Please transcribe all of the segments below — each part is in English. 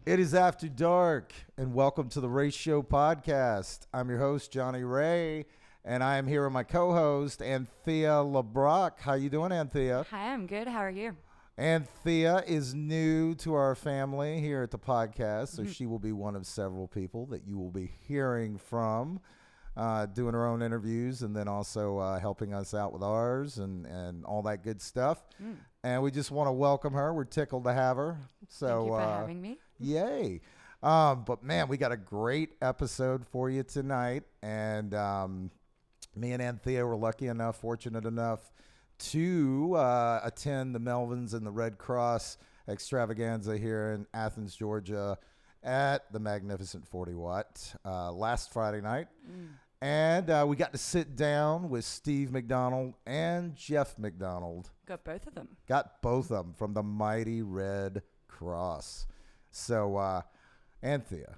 It is after dark, and welcome to the Race Show podcast. I'm your host, Johnny Ray, and I am here with my co-host, Anthea LeBrock. How you doing, Anthea? Hi, I'm good. How are you? Anthea is new to our family here at the podcast, so she will be one of several people that you will be hearing from, doing her own interviews, and then also helping us out with ours and all that good stuff. And we just want to welcome her. We're tickled to have her. So, Thank you for having me. Yay. But man, we got a great episode for you tonight. And me and Anthea were lucky enough, fortunate enough to attend the Melvins and the Redd Kross extravaganza here in Athens, Georgia at the magnificent 40 Watt last Friday night. And we got to sit down with Steve McDonald and Jeff McDonald. Got both of them. Got both of them from the mighty Redd Kross. So, Anthea,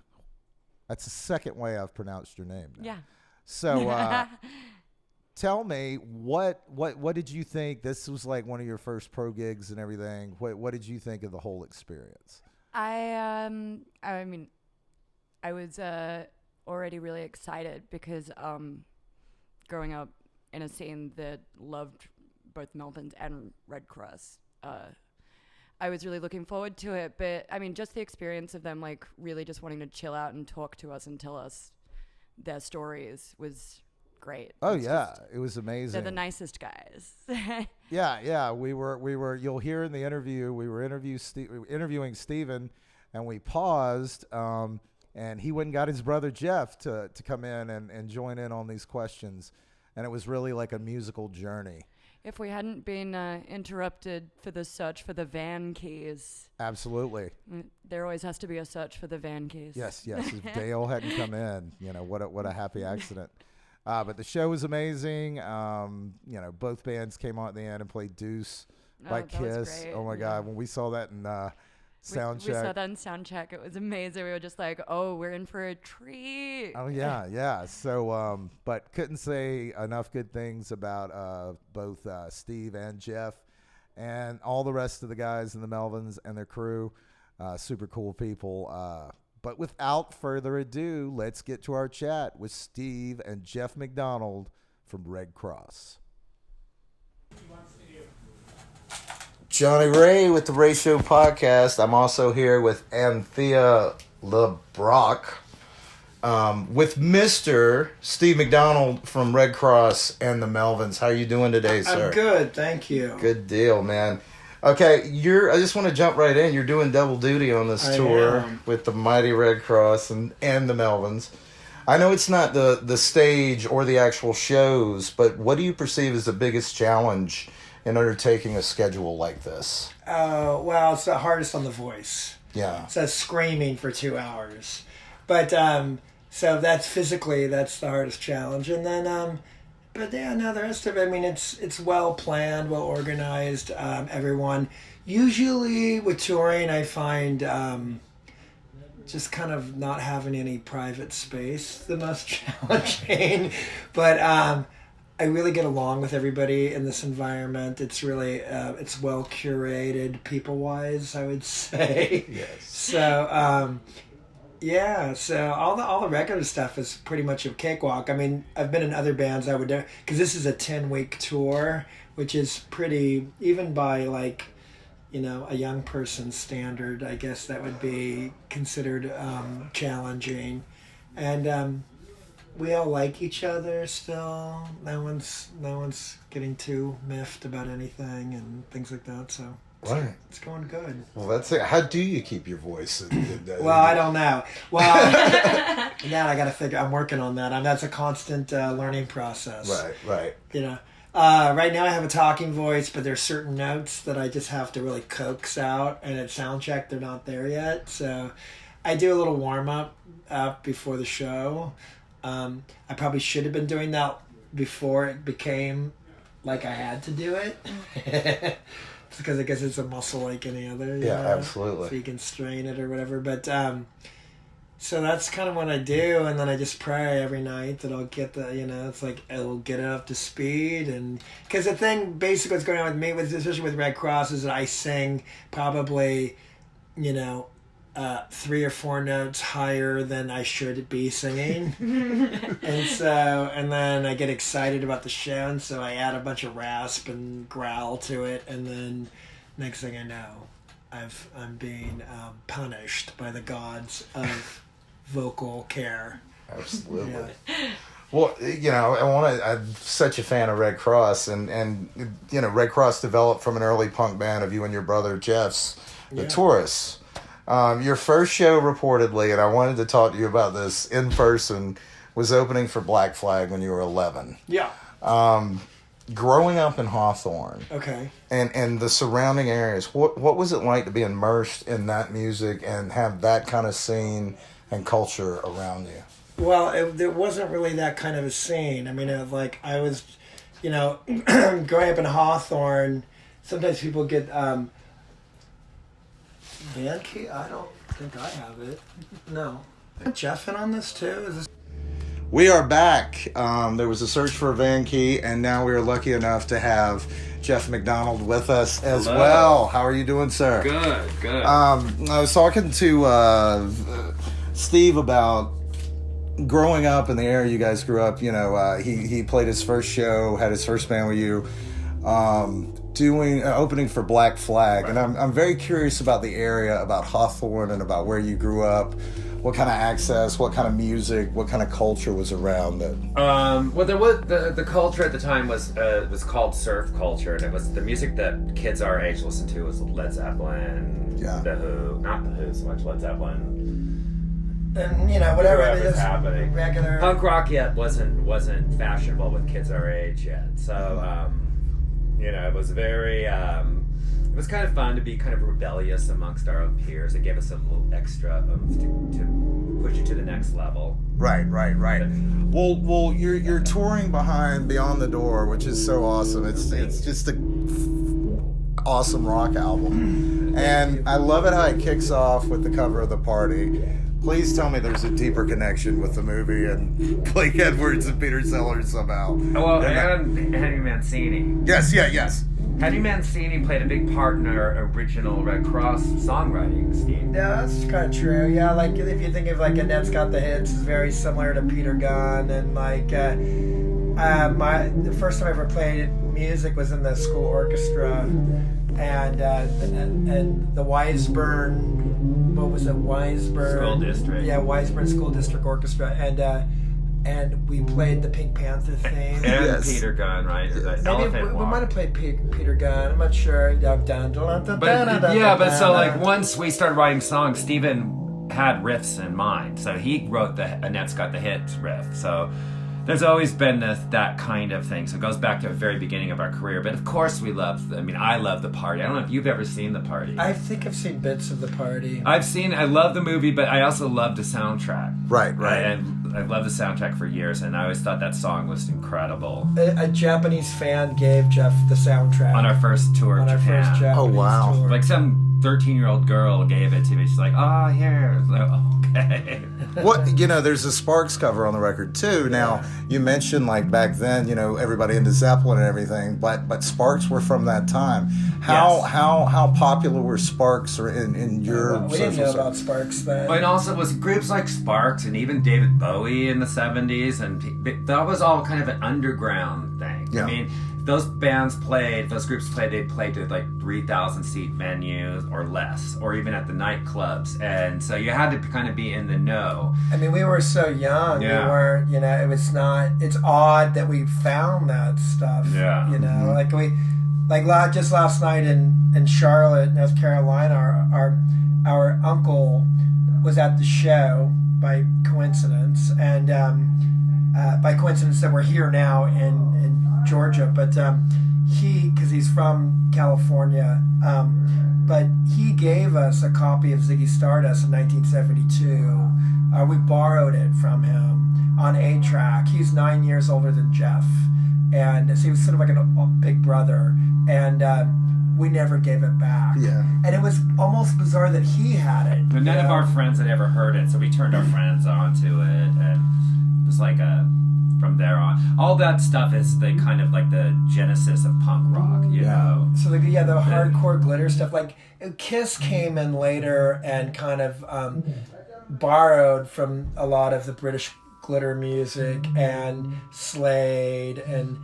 that's the second way I've pronounced your name now. Yeah. So, tell me, what did you think? This was like one of your first pro gigs and everything. What did you think of the whole experience? I mean, I was already really excited because growing up in a scene that loved both Melvins and Redd Kross, I was really looking forward to it. But I mean, just the experience of them like really just wanting to chill out and talk to us and tell us their stories was great. Oh yeah, it was amazing. They're the nicest guys. Yeah. We were. You'll hear in the interview. We were interviewing Steven, and we paused. And he went and got his brother Jeff to come in and join in on these questions, and it was really like a musical journey. If we hadn't been interrupted for the search for the van keys. Absolutely. There always has to be a search for the van keys. Yes. If Dale hadn't come in, what a happy accident. But the show was amazing. Both bands came on at the end and played Deuce by Kiss. Oh my God, when we saw that in sound check. We saw that in sound check. It was amazing. We were just like, oh, we're in for a treat. Oh yeah. So, but couldn't say enough good things about both Steve and Jeff and all the rest of the guys in the Melvins and their crew. Super cool people. But without further ado, let's get to our chat with Steve and Jeff McDonald from Redd Kross. Johnny Ray with the Race Show podcast. I'm also here with Anthea LeBrock, with Mr. Steve McDonald from Redd Kross and the Melvins. How are you doing today, sir? I'm good, thank you. Good deal, man. Okay, I just want to jump right in. You're doing double duty on this tour with the mighty Redd Kross and the Melvins. I know it's not the stage or the actual shows, but what do you perceive as the biggest challenge in undertaking a schedule like this? Well, it's the hardest on the voice. Yeah. So that's screaming for 2 hours. But, so that's the hardest challenge. And then, but yeah, no, the rest of it, I mean, it's well planned, well organized, everyone. Usually with touring, I find just kind of not having any private space the most challenging. But I really get along with everybody in this environment. It's really, it's well curated people-wise, I would say. Yes. So, yeah, so all the regular stuff is pretty much a cakewalk. I mean, I've been in other bands I would do, because this is a 10-week tour, which is pretty, even by like, a young person's standard, I guess that would be considered challenging. And we all like each other still. No one's getting too miffed about anything and things like that, so... Right. It's going good. Well, that's it. How do you keep your voice? Well, I don't know. Well, yeah, I got to figure. I'm working on that. That's a constant learning process. Right. Right now I have a talking voice, but there's certain notes that I just have to really coax out, and at sound check they're not there yet. So I do a little warm up before the show. I probably should have been doing that before it became like I had to do it. Because I guess it's a muscle like any other. Yeah, absolutely. So you can strain it or whatever. But so that's kind of what I do, and then I just pray every night that I'll get it's like it'll get it up to speed. And because the thing basically what's going on with me, especially with Redd Kross, is that I sing probably, 3 or 4 notes higher than I should be singing. and then I get excited about the show, and so I add a bunch of rasp and growl to it, and then next thing I know, I'm being punished by the gods of vocal care. Absolutely. Yeah. Well, I'm such a fan of Redd Kross, and Redd Kross developed from an early punk band of you and your brother Jeff's, the Tourists. Your first show, reportedly, and I wanted to talk to you about this in person, was opening for Black Flag when you were 11. Yeah. Growing up in Hawthorne, Okay. and the surrounding areas, what was it like to be immersed in that music and have that kind of scene and culture around you? Well, there wasn't really that kind of a scene. I mean, I was, growing up in Hawthorne, sometimes people get van key. I don't think I have it. No. Jeff in on this too? Is this? We are back. There was a search for a van key, and now we are lucky enough to have Jeff McDonald with us as well. How are you doing, sir? Good. I was talking to Steve about growing up in the area you guys grew up. He played his first show, had his first band with you, opening for Black Flag, right. And I'm very curious about the area, about Hawthorne, and about where you grew up. What kind of access, what kind of music, what kind of culture was around it? Well, there was the culture at the time was called surf culture, and it was the music that kids our age listened to was Led Zeppelin, The Who, not The Who so much, Led Zeppelin, and whatever it is, happening. Regular punk rock yet wasn't fashionable with kids our age yet, so it was very. It was kind of fun to be kind of rebellious amongst our own peers. It gave us a little extra to push you to the next level. Right. Well, you're touring behind Beyond the Door, which is so awesome. It's just a awesome rock album, and I love it how it kicks off with the cover of The Party. Please tell me there's a deeper connection with the movie and Blake Edwards and Peter Sellers somehow. Well, and Henry Mancini. Yes. Henry Mancini played a big part in our original Redd Kross songwriting, Steve. Yeah, that's kind of true. Yeah, like if you think of like Annette's Got the Hits, is very similar to Peter Gunn, and the first time I ever played music was in the school orchestra, and the Wiseburn, what was it, Wiseburn School District? Yeah, Wiseburn School District Orchestra, and we played the Pink Panther theme. And yes. Peter Gunn, right? Maybe we might have played Peter Gunn. I'm not sure. But so like once we started writing songs, Steven had riffs in mind. So he wrote the Annette's Got the Hits riff. So there's always been that kind of thing. So it goes back to the very beginning of our career. But of course I love The Party. I don't know if you've ever seen The Party. I think I've seen bits of The Party. I love the movie, but I also love the soundtrack. Right. I've loved the soundtrack for years, and I always thought that song was incredible. A Japanese fan gave Jeff the soundtrack. On our first tour in Japan. First Japanese tour. Like some 13-year-old girl gave it to me. She's like, here. I was like, okay. There's a Sparks cover on the record too. Now, you mentioned like back then, everybody into Zeppelin and everything, but Sparks were from that time. How popular were Sparks in your we didn't know about Sparks then. And also it was groups like Sparks and even David Bowie in the 70s, and that was all kind of an underground thing. Yeah. I mean, those groups played, they played to like 3,000 seat venues or less, or even at the nightclubs, and so you had to kind of be in the know. I mean, we were so young. Yeah. We weren't, it's odd that we found that stuff. Yeah. Like just last night in Charlotte, North Carolina, our uncle was at the show by coincidence, and by coincidence that we're here now in Georgia, but because he's from California, but he gave us a copy of Ziggy Stardust in 1972. We borrowed it from him on 8-track. He's 9 years older than Jeff, and so he was sort of like a big brother, and we never gave it back. Yeah. And it was almost bizarre that he had it. But none of our friends had ever heard it, so we turned our friends onto it, and it was like from there on. All that stuff is the kind of like the genesis of punk rock, you know? So So the hardcore glitter stuff, like Kiss came in later and kind of borrowed from a lot of the British glitter music and Slade and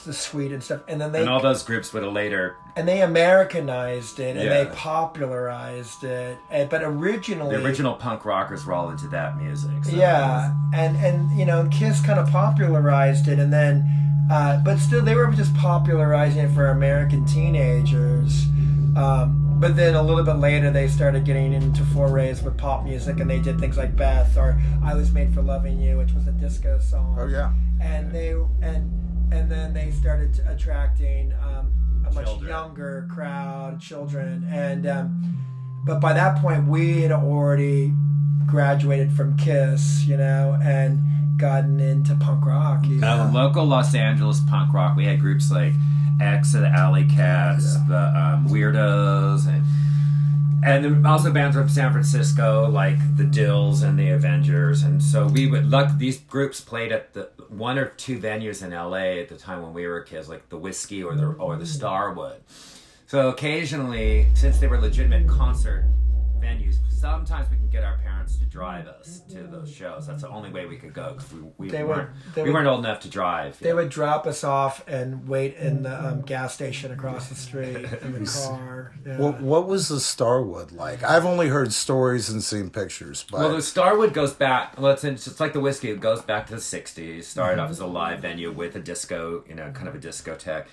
the Sweet and stuff, and then and all those groups would have later, and they Americanized it and they popularized it, but originally the original punk rockers were all into that music. So. Yeah, and you know, Kiss kind of popularized it, and then but still they were just popularizing it for American teenagers. But then a little bit later they started getting into forays with pop music, and they did things like Beth or I Was Made for Loving You, which was a disco song. Oh yeah. And then they started attracting a much Children. younger crowd, children, and but by that point we had already graduated from Kiss, you know, and gotten into punk rock. Local Los Angeles punk rock. We had groups like X of the Alley Cats, the Weirdos, and then also bands from San Francisco like the Dills and the Avengers. And so we would these groups played at the one or two venues in LA at the time when we were kids, like the Whiskey or the Starwood. So occasionally, since they were legitimate concert venues, sometimes we can get our parents to drive us to those shows. That's the only way we could go, because we weren't old enough to drive. They would drop us off and wait in the gas station across the street in the car. Yeah. What was the Starwood like? I've only heard stories and seen pictures. But... Well, the Starwood goes back. Well, it's like the Whiskey. It goes back to the '60s. Started off as a live venue with a disco, you know, kind of a discotheque.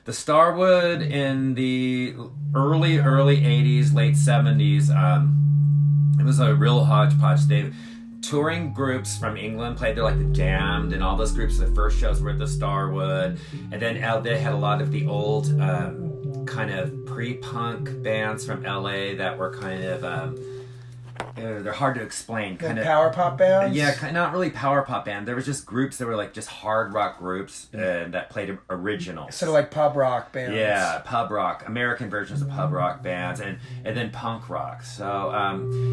The Starwood in the early '80s, late '70s. It was a real hodgepodge. Touring groups from England played there, like the Damned and all those groups. The first shows were at the Starwood, and then they had a lot of the old kind of pre-punk bands from LA that were kind of they're hard to explain. Kind of power pop bands. Yeah, not really power pop band. There was just groups that were like just hard rock groups that played originals. Sort of like pub rock bands. Yeah, pub rock, American versions of pub rock bands, and then punk rock. So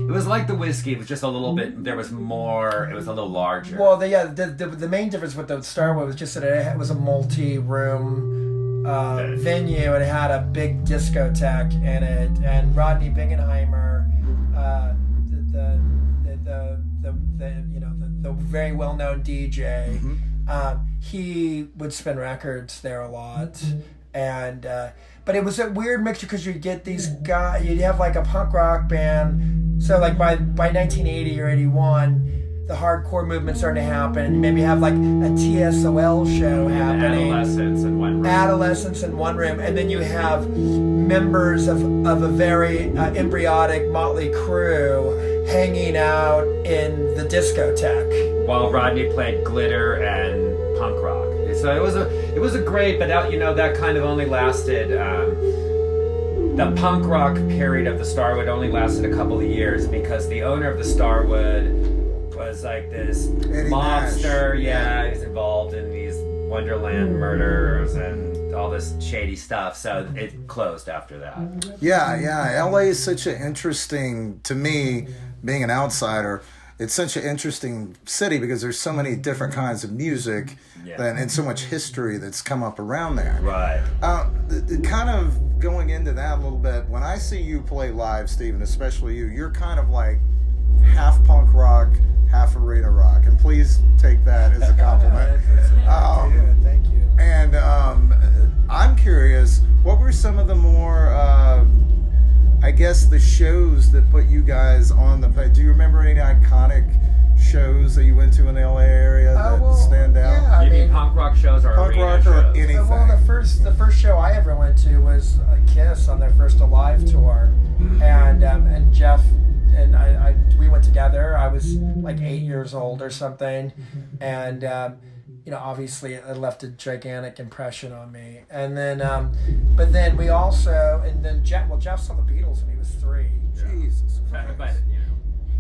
it was like the Whiskey. It was just a little bit. There was more. It was a little larger. Well, the main difference with the Starwood was just that it was a multi-room venue. It had a big discotheque in it, and Rodney Bingenheimer. The very well-known DJ, he would spin records there a lot, and but it was a weird mixture because you'd get these guys, you'd have like a punk rock band, so like by 1980 or 81 the hardcore movement started to happen, and maybe have like a TSOL show happening, adolescents in one room, and then you have members of a very embryotic motley crew hanging out in the discotheque while Rodney played glitter and punk rock. So it was a great, but that kind of only lasted. The punk rock period of the Starwood only lasted a couple of years because the owner of the Starwood was like this Eddie mobster. Nash. Yeah, he's involved in these Wonderland murders and all this shady stuff. So it closed after that. Yeah. LA is such an interesting, to me, being an outsider, it's such an interesting city because there's so many different kinds of music and so much history that's come up around there. Right. Kind of going into that a little bit, when I see you play live, Steven, especially you're kind of like half punk rock, half arena rock. And please take that as a compliment. Thank you. And I'm curious, what were some of the more, I guess, the shows that put you guys on the page? Do you remember any iconic shows that you went to in the LA area that stand out? Yeah, You mean punk rock shows or Punk arena rock or shows? anything? Well, the first show I ever went to was Kiss on their first Alive tour, and Jeff and I we went together. I was like 8 years old or something, and obviously it left a gigantic impression on me. And then, but then we also, Jeff saw the Beatles when he was 3. Jesus But, Christ.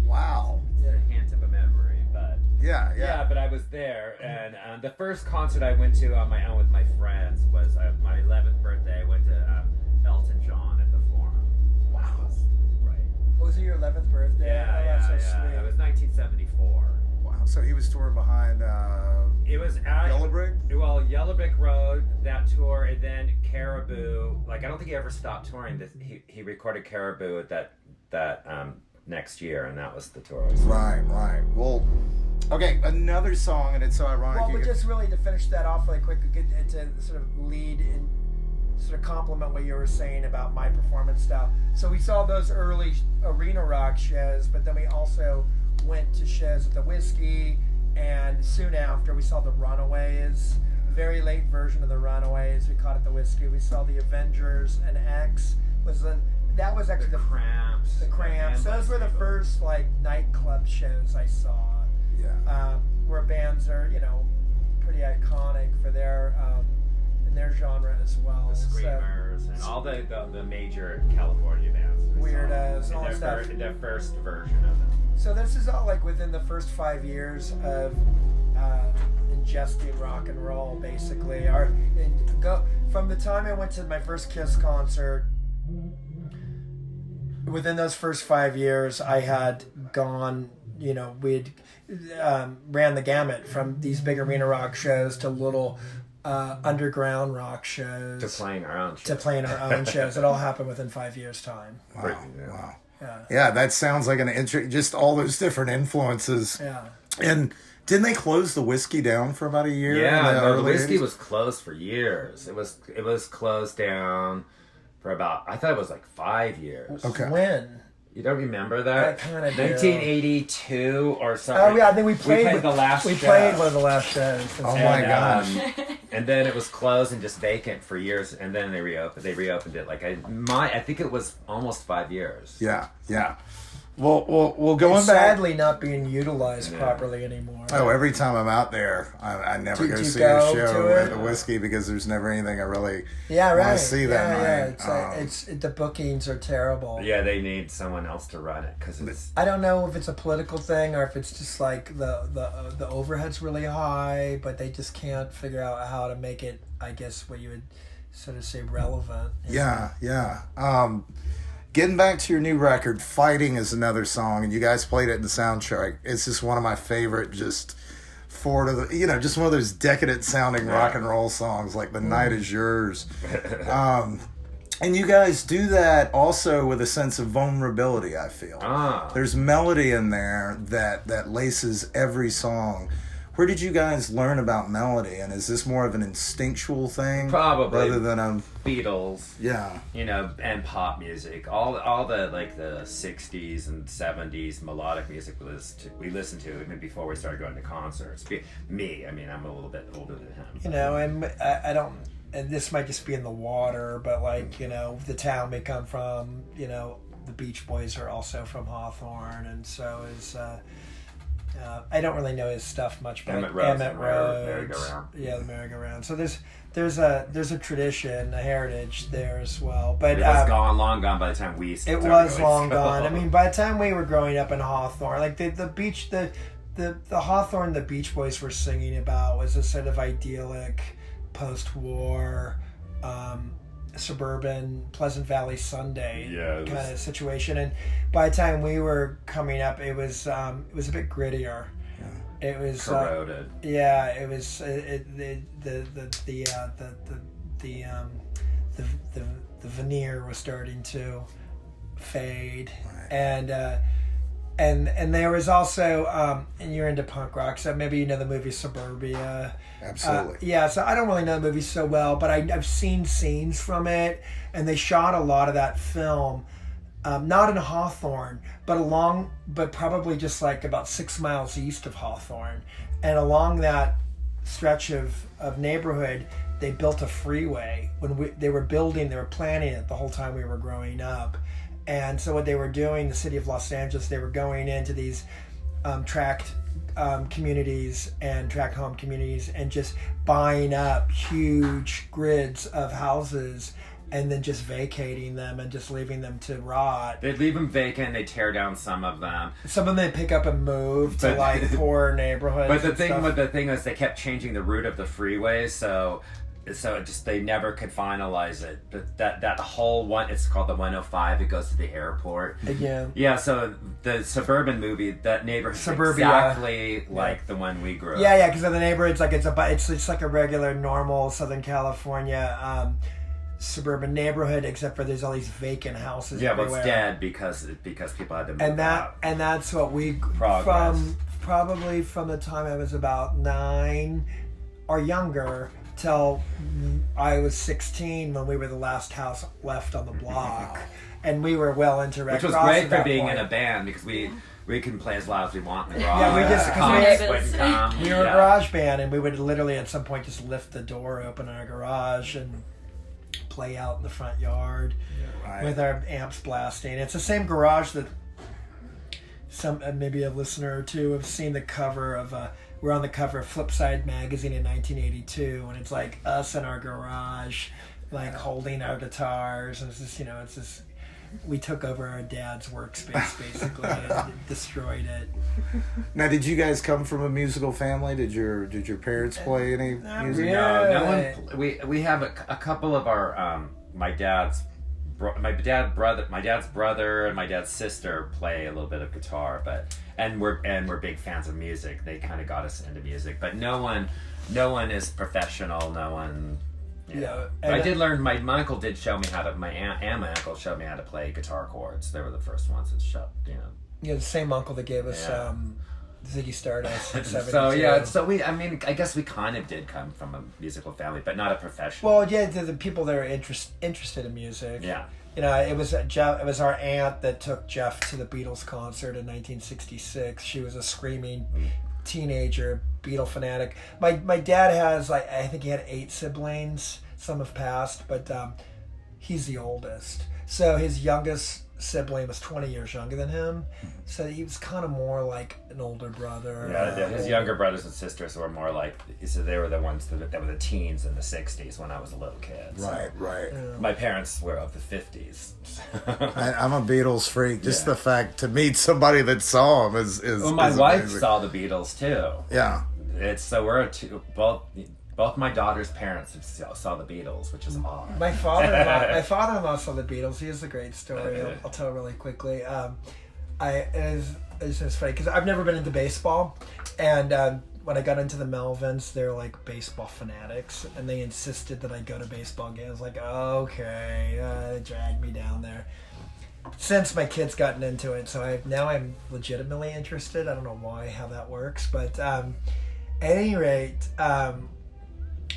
Wow. a hint of a memory, but Yeah. but I was there, and the first concert I went to on my own with my friends was my 11th birthday. I went to Elton John at the Forum. Was it your 11th birthday? Yeah, Oh, that's so yeah. sweet. It was 1974. Wow. So he was touring behind It was at Yellow Brick? Well, Yellow Brick Road, that tour, and then Caribou. Like, I don't think he ever stopped touring. He recorded Caribou at that next year, and that was the tour. Right. Well, okay, another song, and it's so ironic. Well, but just really to finish that off really quick, to sort of lead and sort of compliment what you were saying about my performance style. So we saw those early arena rock shows, but then we also went to shows at the Whiskey, and soon after we saw the Runaways, a very late version of the Runaways we caught at the Whiskey. We saw the Avengers, and X that was actually The Cramps. The Cramps. Those were the first like nightclub shows I saw. Yeah. Where bands are, pretty iconic for their in their genre as well. The Screamers and all the major California bands. Weirdos and all that stuff. The first version of it. So this is all like within the first 5 years of ingesting rock and roll, basically. From the time I went to my first Kiss concert, within those first 5 years, I had gone, we'd ran the gamut from these big arena rock shows to little underground rock shows. To playing our own shows. It all happened within 5 years' time. Wow. Yeah. Yeah, that sounds like just all those different influences. Yeah. And didn't they close the Whiskey down for about a year? Yeah, the Whiskey was closed for years. It was closed down for about, I thought it was like 5 years. Okay. When? You don't remember that? I kind of do. 1982 or something. Oh yeah, I think we played the last show. We played one of the last shows. Oh my gosh. And then it was closed and just vacant for years, and then they reopened. They reopened it I think it was almost 5 years. Yeah. Well, going It's back. sadly not being utilized properly anymore. Oh, every time I'm out there, I never Did go you see go a show to it? at the Whiskey because there's never anything I really Yeah, want right. to see that night. It's the bookings are terrible. Yeah, they need someone else to run it because it's. I don't know if it's a political thing or if it's just like the overhead's really high, but they just can't figure out how to make it, I guess, what you would sort of say relevant. Yeah. Getting back to your new record, Fighting is another song, and you guys played it in the soundtrack. It's just one of my favorite, just one of those decadent sounding rock and roll songs, like The Night Is Yours. And you guys do that also with a sense of vulnerability, I feel. There's melody in there that laces every song. Where did you guys learn about melody? And is this more of an instinctual thing? Probably. Rather than a... Beatles. Yeah. And pop music. All the like the 60s and 70s melodic music we listened to even before we started going to concerts. Me, I mean, I'm a little bit older than him. And I don't, and this might just be in the water, but like, the town we come from, the Beach Boys are also from Hawthorne, and so is... I don't really know his stuff much, but Emmett Rhodes, merry-go-round. Yeah, the merry-go-round. So there's a tradition, a heritage there as well. But it was long gone by the time we started. It was long gone. I mean, by the time we were growing up in Hawthorne, like the Hawthorne the Beach Boys were singing about was a sort of idyllic post-war suburban Pleasant Valley Sunday kind of situation, and by the time we were coming up, it was a bit grittier. Yeah. It was corroded. It was the veneer was starting to fade, right. And there was also, and you're into punk rock, so maybe you know the movie Suburbia. Absolutely. So I don't really know the movie so well, but I've seen scenes from it, and they shot a lot of that film, not in Hawthorne, but probably just like about 6 miles east of Hawthorne. And along that stretch of neighborhood, they built a freeway. They were planning it the whole time we were growing up. And so what they were doing, the city of Los Angeles, they were going into these tract communities and tract home communities and just buying up huge grids of houses and then just vacating them and just leaving them to rot. They'd leave them vacant, they'd tear down some of them. Some of them they'd pick up and move to like poor neighborhoods. But the thing is they kept changing the route of the freeway, so so it just they never could finalize it. But that whole one, it's called the 105. It goes to the airport. Yeah. So the suburban movie, that neighborhood exactly like the one we grew up. Yeah. Because the neighborhood's like it's like a regular normal Southern California suburban neighborhood, except for there's all these vacant houses. Yeah, everywhere. But it's dead because people had to move out. And that's what we Progress. Probably from the time I was about 9 or younger till I was 16 when we were the last house left on the block, and we were well into Redd Kross. Which was great for being in a band because we can play as loud as we want in the garage. Yeah, we just we were a garage band, and we would literally at some point just lift the door open in our garage and play out in the front yard with our amps blasting. It's the same garage that some maybe a listener or two have seen the cover of. We're on the cover of Flipside magazine in 1982, and it's like us in our garage, like holding our guitars, and it's just we took over our dad's workspace basically and destroyed it. Now, did you guys come from a musical family? Did your parents play any music? Really. No one. We have a couple of our my dad's brother and my dad's sister play a little bit of guitar, and we're big fans of music. They kind of got us into music, but no one is professional. No one. Yeah, I did learn. My uncle did show me how to. My aunt and my uncle showed me how to play guitar chords. They were the first ones that showed. Yeah, the same uncle that gave us Ziggy Stardust in 72. I guess we kind of did come from a musical family, but not a professional. Well, yeah, the people that are interested in music. Yeah. It was our aunt that took Jeff to the Beatles concert in 1966. She was a screaming teenager Beatle fanatic. My dad has I think he had 8 siblings. Some have passed, but he's the oldest. So his youngest sibling was 20 years younger than him, so he was kind of more like an older brother. Yeah, his younger brothers and sisters were more like, so they were the ones that were the teens in the 60s when I was a little kid. So. Right. Yeah. My parents were of the 50s. I'm a Beatles freak. Just the fact to meet somebody that saw them is well, my wife amazing. saw the Beatles too. Yeah. We're both my daughter's parents saw the Beatles, which is odd. My father-in-law saw the Beatles. He has a great story. I'll tell really quickly. It's just funny because I've never been into baseball, and when I got into the Melvins, they're like baseball fanatics, and they insisted that I go to baseball games. I was like, okay, they dragged me down there. Since my kid's gotten into it, so I'm legitimately interested. I don't know how that works, but at any rate.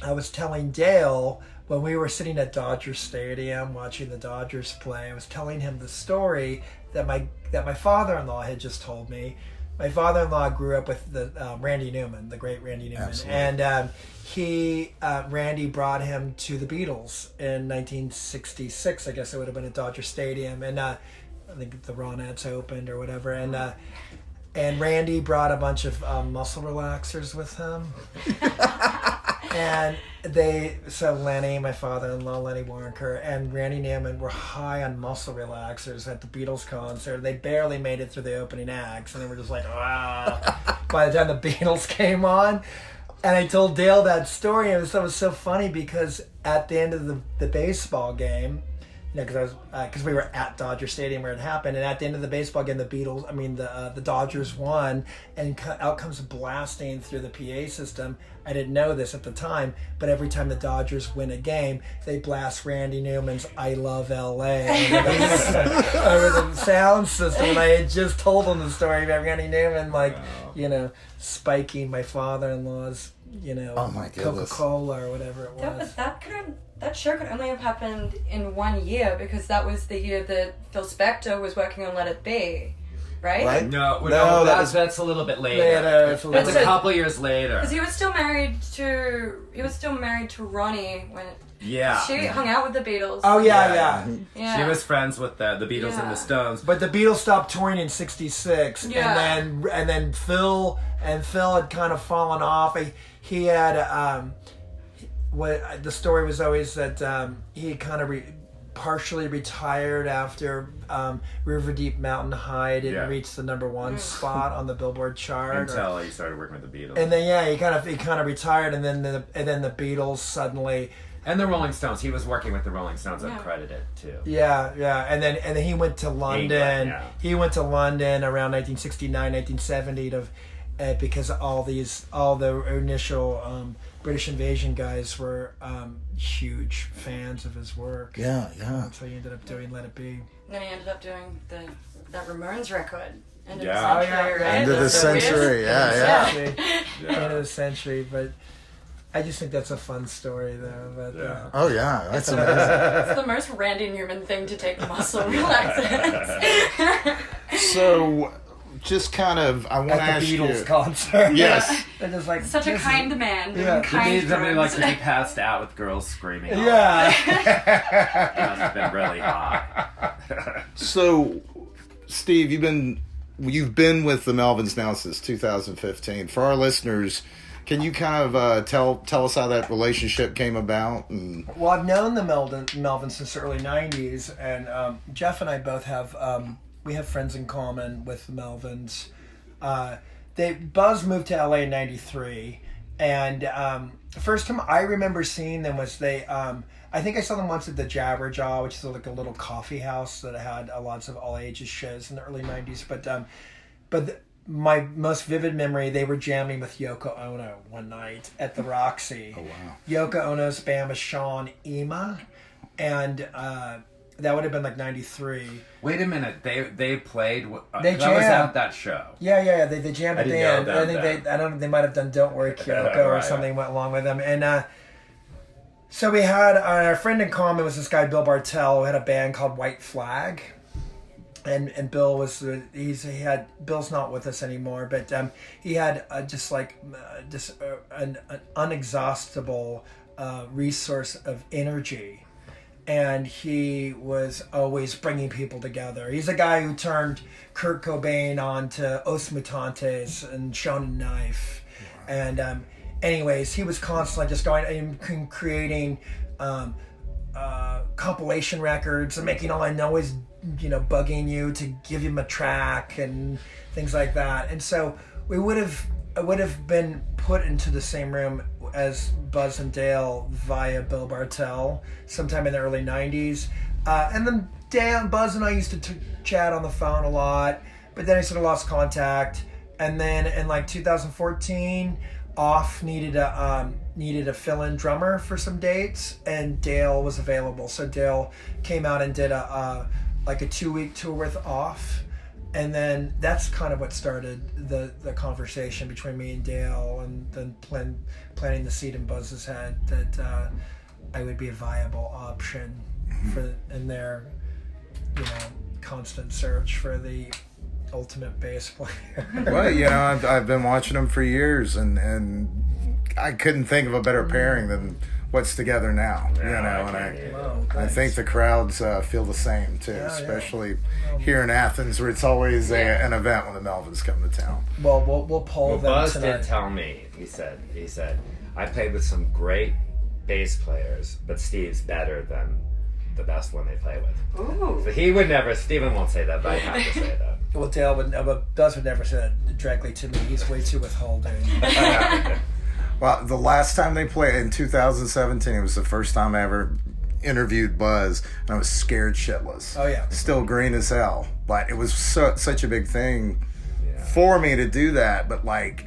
I was telling Dale when we were sitting at Dodger Stadium watching the Dodgers play, I was telling him the story that my father-in-law had just told me. My father-in-law grew up with the Randy Newman, the great Randy Newman. Absolutely. And Randy brought him to the Beatles in 1966. I guess it would have been at Dodger Stadium, and I think the Ronettes opened or whatever. And Randy brought a bunch of muscle relaxers with him. And Lenny, my father-in-law, Lenny Warnker, and Randy Newman were high on muscle relaxers at the Beatles concert. They barely made it through the opening acts, and they were just like, wow. By the time the Beatles came on, and I told Dale that story, and it was so funny because at the end of the baseball game, because we were at Dodger Stadium where it happened, and at the end of the baseball game, the Dodgers won, and out comes blasting through the PA system. I didn't know this at the time, but every time the Dodgers win a game, they blast Randy Newman's "I Love L.A." over the sound system, and I had just told him the story about Randy Newman, spiking my father-in-law's, Coca-Cola or whatever it was. That show could only have happened in 1 year because that was the year that Phil Spector was working on Let It Be, right? No, that's a little bit later. That's a couple years later. Because he was still married to Ronnie when she hung out with the Beatles. Oh yeah. She was friends with the Beatles and the Stones. But the Beatles stopped touring in '66, and then Phil had kind of fallen off. He had. What the story was always that he kind of partially retired after River Deep Mountain High didn't reach the #1 spot on the Billboard chart until he started working with the Beatles. And then he kind of retired, and then the Beatles suddenly. And the Rolling Stones. He was working with the Rolling Stones uncredited too. Yeah. And then he went to London. England, yeah. He went to London around 1969, 1970 because all the initial British Invasion guys were huge fans of his work. Yeah. So he ended up doing Let It Be. And then he ended up doing that Ramones record. End of the Yeah. century, right? End of the That's so weird. century, yeah. End of the century, but I just think that's a fun story, though. But, Oh yeah, that's amazing. It's the most Randy Newman thing to take muscle relaxants. So, just kind of, I want to at ask the Beatles you. concert. Yes. They're just like Such a this is- kind man doing Yeah. He kind needs somebody like drugs. to be passed out with girls screaming. Yeah. It must have been really hot. So, Steve, you've been with the Melvins now since 2015. For our listeners, can you kind of tell us how that relationship came about? And Well, I've known the Melvins since the early '90s, and Jeff and I both have we have friends in common with the Melvins. Buzz moved to LA in '93, and the first time I remember seeing them was I think I saw them once at the Jabberjaw, which is like a little coffee house that had lots of all ages shows in the early '90s. But my most vivid memory, they were jamming with Yoko Ono one night at the Roxy. oh wow, Yoko Ono's band was Sean Ema, and that would have been like '93. Wait a minute. They played. They I was jammed. at that show. Yeah. They jammed I at the didn't know end. about I think that. they might have done "Don't Worry, Kyoko" or Right. something went along with them. And so we had our friend in common was this guy Bill Bartell, who had a band called White Flag. And Bill was Bill's not with us anymore, but he had an unexhaustible resource of energy, and he was always bringing people together. He's a guy who turned Kurt Cobain on to Os Mutantes and Shonen Knife, and anyways, he was constantly just going and creating compilation records and making All I Know Is bugging you to give him a track and things like that. And so I would have been put into the same room as Buzz and Dale via Bill Bartell sometime in the early '90s. And then Buzz and I used to chat on the phone a lot, but then I sort of lost contact. And then in like 2014, Off needed a fill-in drummer for some dates, and Dale was available. So Dale came out and did a 2-week tour with Off, and then that's kind of what started the conversation between me and Dale, and then planting the seed in Buzz's head that I would be a viable option in their constant search for the ultimate bass player. Well, I've been watching them for years, and I couldn't think of a better pairing than what's together now. I think the crowds feel the same too, especially here in Athens, where it's always an event when the Melvins come to town. Well, we'll poll them Buzz tonight. did tell me. He said, I played with some great bass players, but Steve's better than the best one they play with. Ooh. So he would never. Steven won't say that, but I have to say that. Well, Dale but Buzz would never say that directly to me. He's way too withholding. Well, the last time they played in 2017, it was the first time I ever interviewed Buzz, and I was scared shitless. Oh yeah. Still green as hell, but it was such a big thing for me to do that. But like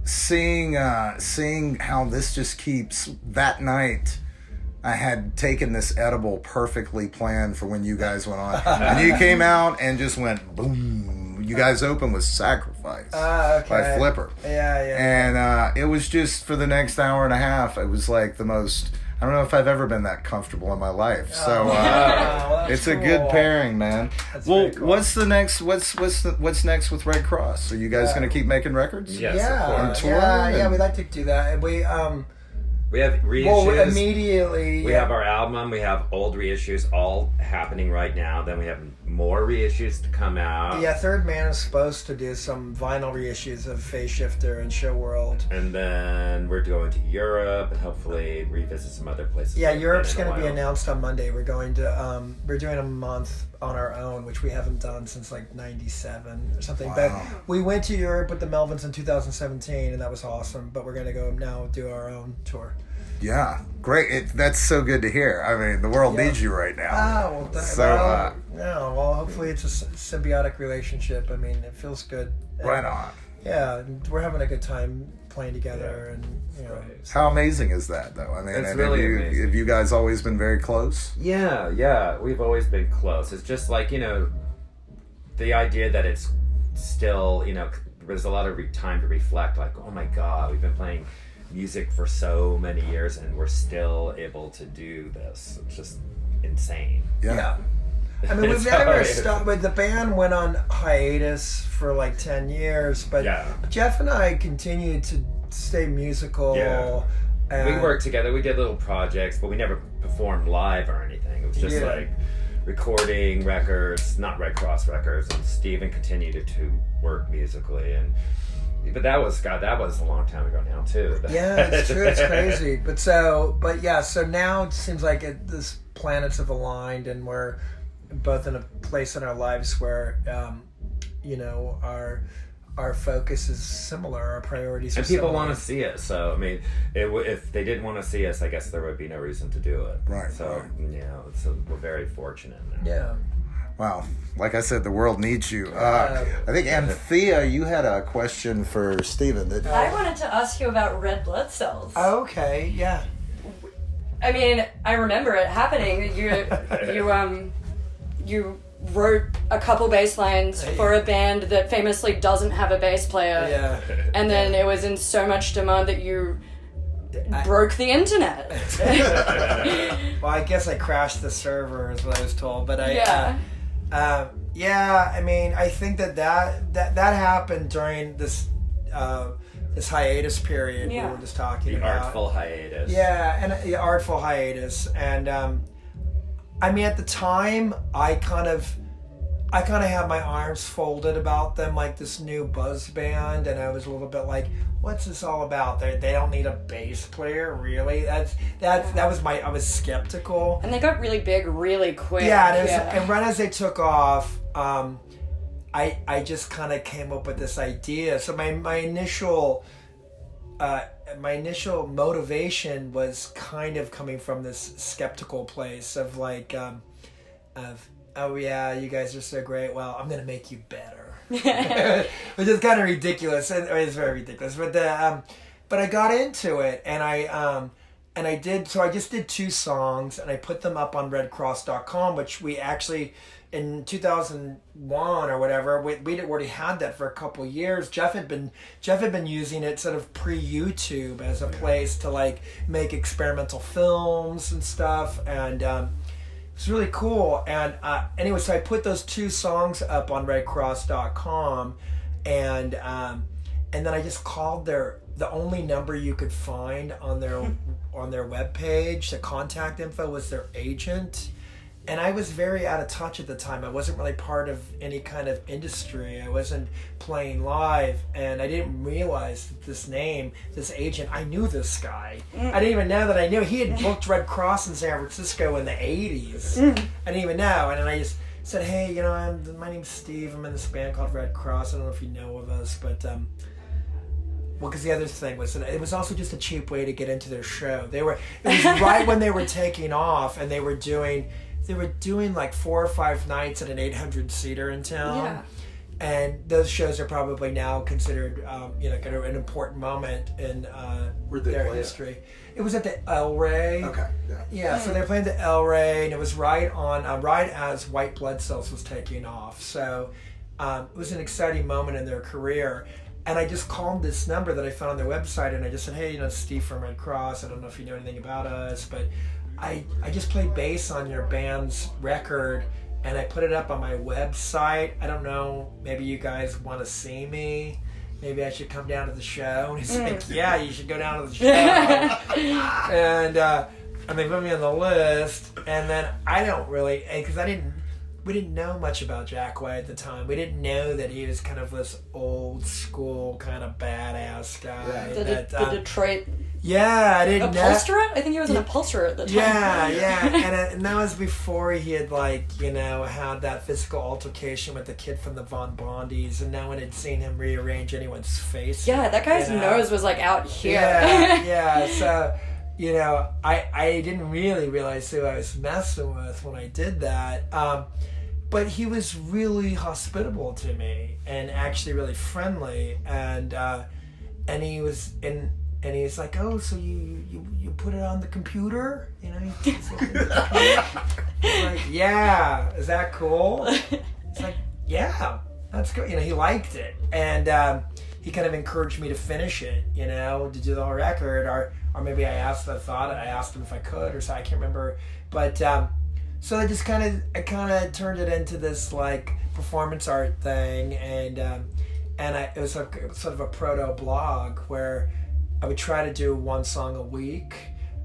seeing how this just keeps that night. I had taken this edible perfectly planned for when you guys went on. And you came out and just went boom. You guys opened with Sacrifice by Flipper. Yeah. And it was just for the next hour and a half, it was like the most, I don't know if I've ever been that comfortable in my life. So Well, it's a cool. good pairing, man. That's Well, very cool. what's next next with Redd Kross? Are you guys going to keep making records? Yes, of course. On tour? Yeah, And- we like to do that. And We have reissues. Well, immediately. We have our album. We have old reissues all happening right now. Then we have more reissues to come out. Yeah, Third Man is supposed to do some vinyl reissues of Phase Shifter and Show World. And then we're going to Europe and hopefully revisit some other places. Yeah, Europe's going to be announced on Monday. We're going to we're doing a month on our own, which we haven't done since like '97 or something. Wow. But we went to Europe with the Melvins in 2017, and that was awesome. But we're going to go now do our own tour. Yeah, great. That's so good to hear. I mean, the world needs you right now. Well, hopefully it's a symbiotic relationship. I mean, it feels good. Right on. Yeah, we're having a good time playing together, and How amazing is that, though? I mean, It's really amazing. Have you guys always been very close? Yeah, we've always been close. It's just like, the idea that it's still, there's a lot of time to reflect, like, oh my God, we've been playing music for so many years and we're still able to do this. It's just insane. Yeah. I mean, we've never stopped, but the band went on hiatus for like 10 years, but Jeff and I continued to stay musical. Yeah. We worked together, we did little projects, but we never performed live or anything. It was just like recording records, not Redd Kross records, and Steven continued to work musically, but that was a long time ago now too. Yeah, it's true. It's crazy. So now it seems like this planets have aligned, and we're both in a place in our lives where, our focus is similar, our priorities are and people similar. want to see us. So I mean, if they didn't want to see us, I guess there would be no reason to do it. Right. So so we're very fortunate in there. Yeah. Wow. Like I said, the world needs you. I think, Anthea, you had a question for Steven. I wanted to ask you about red blood cells. Okay, yeah. I mean, I remember it happening. You wrote a couple bass lines for a band that famously doesn't have a bass player. Yeah. And then it was in so much demand that you broke the internet. Well, I guess I crashed the server is what I was told, but I mean, I think that happened during this this hiatus period we were just talking about. The artful hiatus. Yeah, and the artful hiatus, and I mean, at the time, I kind of had my arms folded about them like this new buzz band, and I was a little bit like, what's this all about? They don't need a bass player, really? I was skeptical. And they got really big really quick. And right as they took off, I just kind of came up with this idea. So my initial motivation was kind of coming from this skeptical place of like, oh yeah, you guys are so great. Well, I'm gonna make you better, which is kind of ridiculous. It's very ridiculous, but I got into it, and I did. So I just did 2 songs, and I put them up on ReddKross.com, which we actually in 2001 or whatever. We'd already had that for a couple years. Jeff had been using it sort of pre-YouTube as a place to like make experimental films and stuff, and it's really cool. And anyway, so I put those 2 songs up on ReddKross.com, and then I just called the only number you could find on their webpage. The contact info was their agent. And I was very out of touch at the time. I wasn't really part of any kind of industry. I wasn't playing live, and I didn't realize that this agent, I knew this guy. I didn't even know that I knew. He had booked Redd Kross in San Francisco in the 80s. I didn't even know. And then I just said, hey, my name's Steve. I'm in this band called Redd Kross. I don't know if you know of us, but because the other thing was that it was also just a cheap way to get into their show. It was right when they were taking off, and they were doing like 4 or 5 nights at an 800-seater in town. Yeah. And those shows are probably now considered, kind of an important moment in their history. It was at the El Rey. Okay. Yeah. So they were playing the El Rey, and it was right as White Blood Cells was taking off. So it was an exciting moment in their career. And I just called this number that I found on their website, and I just said, hey, Steve from Redd Kross. I don't know if you know anything about us, but I just played bass on your band's record, and I put it up on my website. I don't know, maybe you guys want to see me. maybe I should come down to the show. And he's like, yeah, you should go down to the show. And they put me on the list. And then I don't really, because we didn't know much about Jack White at the time. We didn't know that he was kind of this old school kind of badass guy. The Detroit I didn't know. upholsterer? I think he was an upholsterer at the time. Yeah. And that was before he had, like, you know, had that physical altercation with the kid from the Von Blondies, and no one had seen him rearrange anyone's face. Yeah, that guy's nose was, like, out here. Yeah. So, you know, I didn't really realize who I was messing with when I did that. But he was really hospitable to me and actually really friendly, and he was like, oh, so you put it on the computer, you know? I'm like, yeah, is that cool? It's like, yeah, that's good. You know, he liked it, and he kind of encouraged me to finish it, you know, to do the whole record, or maybe I asked him if I could, or so, I can't remember, but. So I just kind of turned it into this like performance art thing, and it was sort of a proto blog where I would try to do one song a week,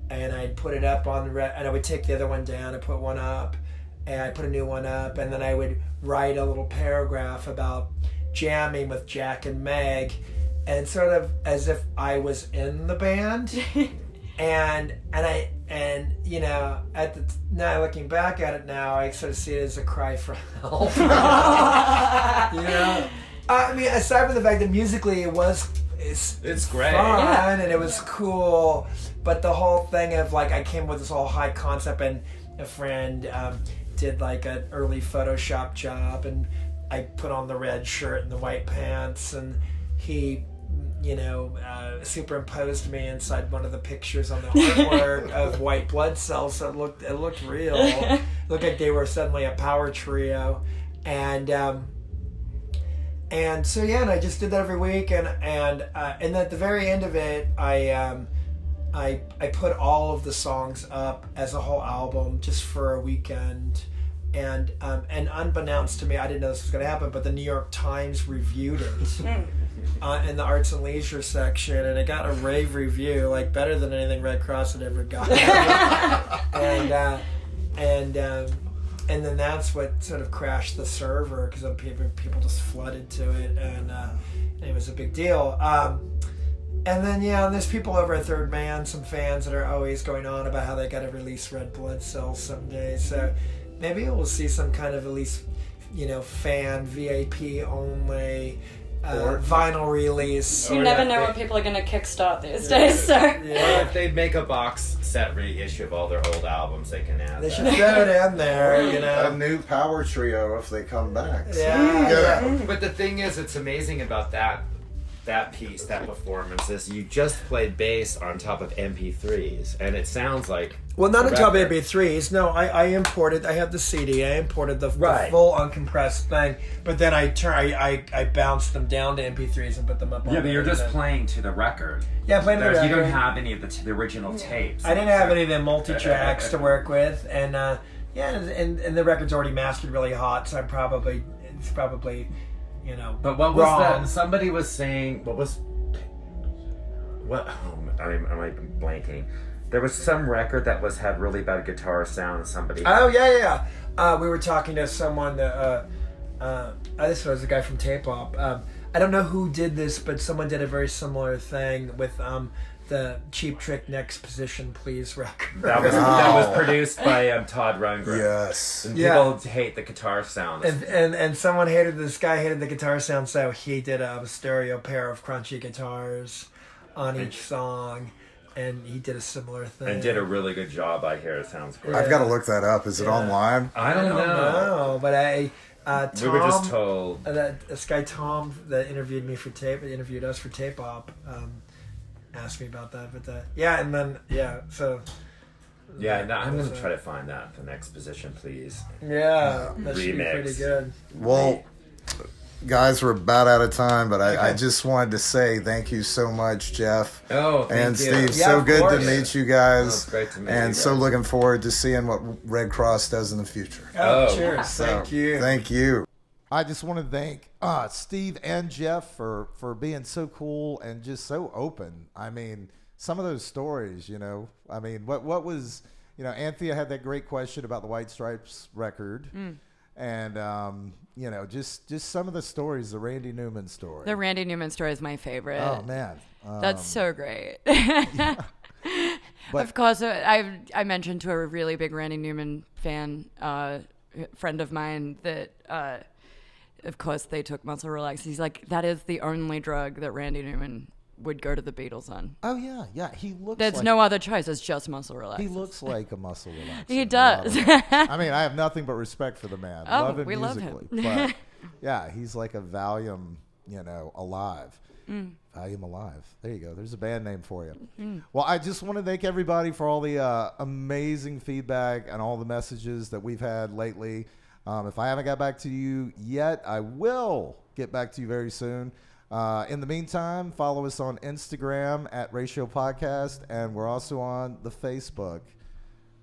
and I'd put it up and I would take the other one down and put one up, and I put a new one up, and then I would write a little paragraph about jamming with Jack and Meg, and sort of as if I was in the band. And you know, now looking back at it now, I sort of see it as a cry for help. You know, I mean, aside from the fact that musically it's great, fun, and it was cool, but the whole thing of like I came with this whole high concept, and a friend did like an early Photoshop job, and I put on the red shirt and the white pants, and he, you know, superimposed me inside one of the pictures on the artwork of white blood cells, so it looked real. It looked like they were suddenly a power trio, and so yeah, and I just did that every week, and at the very end of it, I put all of the songs up as a whole album just for a weekend. And unbeknownst to me, I didn't know this was going to happen, but the New York Times reviewed it in the Arts and Leisure section, and it got a rave review, like better than anything Redd Kross had ever got. And then that's what sort of crashed the server, because people just flooded to it, and it was a big deal. And then, there's people over at Third Man, some fans that are always going on about how they got to release Red Blood Cells someday. So maybe we'll see some kind of at least, fan, VIP only, vinyl release. You never know what people are going to kickstart these days, so. Or if they make a box set reissue of all their old albums, they can add They should throw it in there, A new power trio if they come back. Yeah. But the thing is, it's amazing about that piece, that performance, is you just played bass on top of MP3s, and it sounds like... Well, not on top of MP3s. No, I imported. I had the CD. I imported the full uncompressed thing, but then I bounced them down to MP3s and put them up. Yeah, but you're just playing to the record. Yeah, playing to the record. You don't have any of the original tapes. I didn't have any of the multi-tracks to work with, and and the record's already mastered really hot, so it's probably. But what was that? Somebody was saying, am I blanking? There was some record that had really bad guitar sound. Somebody. Oh yeah. We were talking to someone that this was a guy from Tape Op. I don't know who did this, but someone did a very similar thing with the Cheap Trick Next Position Please record. That was produced by Todd Rundgren. Yes. And people hate the guitar sound. And this guy hated the guitar sound, so he did a stereo pair of crunchy guitars on each song, and he did a similar thing. And did a really good job, I hear. It sounds great. I've got to look that up. Is it online? I don't know. But Tom, we were just told. This guy Tom that interviewed us for Tape Op, asked me about that, but I'm gonna try to find that the Next Position Please. That should be pretty good. Well, guys, we're about out of time, but I just wanted to say thank you so much, Jeff and Steve. So good to meet you guys, great to meet and you so guys. looking forward to seeing what Redd Kross does in the future. Cheers! So, Thank you. Thank you. I just want to thank Steve and Jeff for being so cool and just so open. I mean, some of those stories, I mean, what was, Anthea had that great question about the White Stripes record. And, just some of the stories, the Randy Newman story. The Randy Newman story is my favorite. Oh, man. That's so great. But, of course, I mentioned to a really big Randy Newman fan, friend of mine, that, of course, they took muscle relaxers. He's like, that is the only drug that Randy Newman would go to the Beatles on. oh, yeah. He looks There's like, no other choice. It's just muscle relaxers. he looks like a muscle relaxer. He in a lot does. of ways. I mean, I have nothing but respect for the man. Oh, love him we love musically. him. But, yeah, he's like a Valium, alive. Valium Alive. There you go. There's a band name for you. Well, I just want to thank everybody for all the amazing feedback and all the messages that we've had lately. If I haven't got back to you yet, I will get back to you very soon. In the meantime, follow us on Instagram at Ratio Podcast, and we're also on the Facebook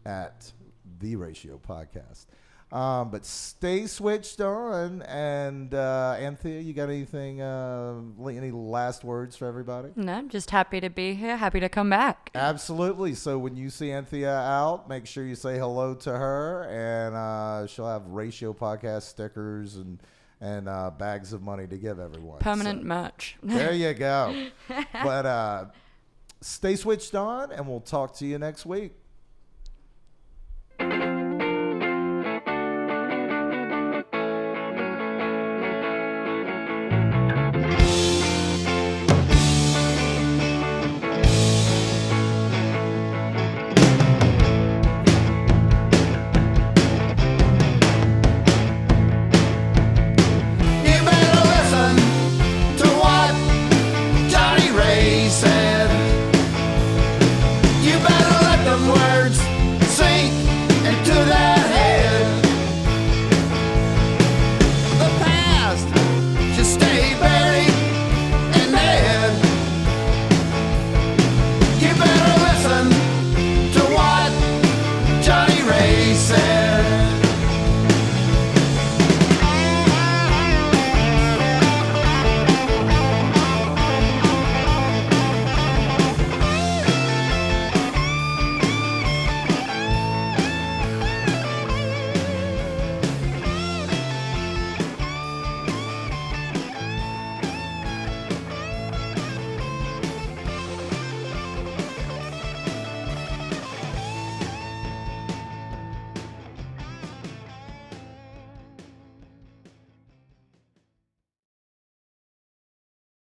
at The Ratio Podcast. But stay switched on. And Anthea, you got anything? Any last words for everybody? No, I'm just happy to be here. Happy to come back. Absolutely. So when you see Anthea out, make sure you say hello to her, and she'll have Ratio Podcast stickers and bags of money to give everyone. Permanent merch. There you go. But stay switched on, and we'll talk to you next week.